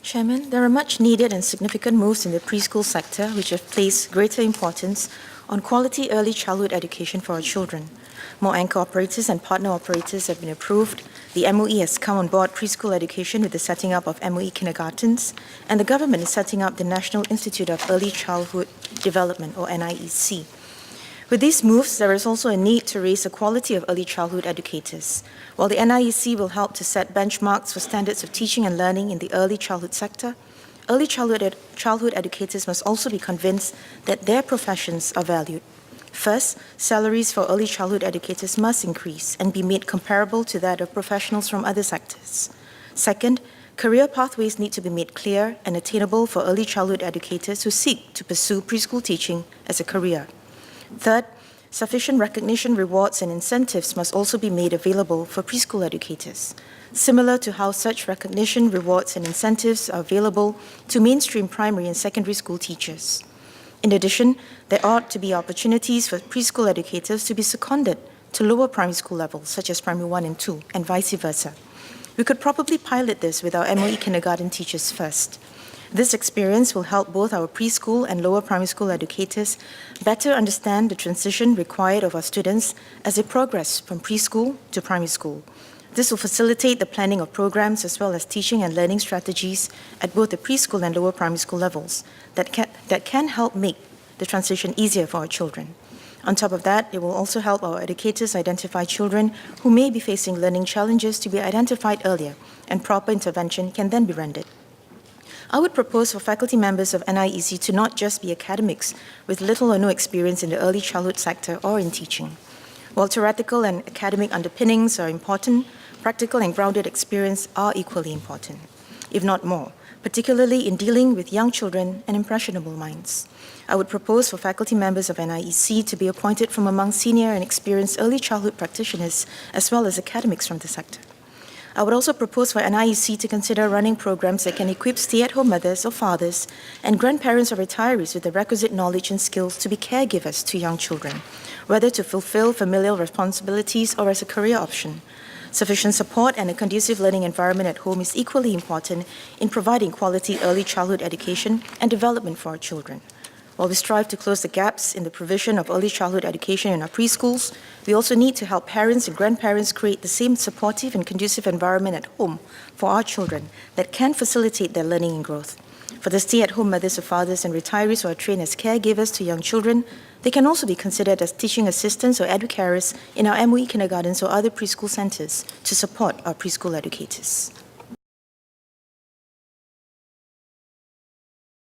Chairman, there are much needed and significant moves in the preschool sector which have placed greater importance on quality early childhood education for our children. More anchor operators and partner operators have been approved. The MOE has come on board preschool education with the setting up of MOE kindergartens, and the government is setting up the National Institute of Early Childhood Development, or NIEC. With these moves, there is also a need to raise the quality of early childhood educators. While the NIEC will help to set benchmarks for standards of teaching and learning in the early childhood sector, early childhood educators must also be convinced that their professions are valued. First, salaries for early childhood educators must increase and be made comparable to that of professionals from other sectors. Second, career pathways need to be made clear and attainable for early childhood educators who seek to pursue preschool teaching as a career. Third, sufficient recognition, rewards, and incentives must also be made available for preschool educators, similar to how such recognition, rewards, and incentives are available to mainstream primary and secondary school teachers. In addition, there ought to be opportunities for preschool educators to be seconded to lower primary school levels, such as primary 1 and 2, and vice versa. We could probably pilot this with our MOE kindergarten teachers first. This experience will help both our preschool and lower primary school educators better understand the transition required of our students as they progress from preschool to primary school. This will facilitate the planning of programs as well as teaching and learning strategies at both the preschool and lower primary school levels that can help make the transition easier for our children. On top of that, it will also help our educators identify children who may be facing learning challenges to be identified earlier, and proper intervention can then be rendered. I would propose for faculty members of NIEC to not just be academics with little or no experience in the early childhood sector or in teaching. While theoretical and academic underpinnings are important, practical and grounded experience are equally important, if not more, particularly in dealing with young children and impressionable minds. I would propose for faculty members of NIEC to be appointed from among senior and experienced early childhood practitioners as well as academics from the sector. I would also propose for NIEC to consider running programs that can equip stay-at-home mothers or fathers and grandparents or retirees with the requisite knowledge and skills to be caregivers to young children, whether to fulfill familial responsibilities or as a career option. Sufficient support and a conducive learning environment at home is equally important in providing quality early childhood education and development for our children. While we strive to close the gaps in the provision of early childhood education in our preschools, we also need to help parents and grandparents create the same supportive and conducive environment at home for our children that can facilitate their learning and growth. For the stay-at-home mothers or fathers and retirees who are trained as caregivers to young children, they can also be considered as teaching assistants or educarers in our MOE kindergartens or other preschool centers to support our preschool educators.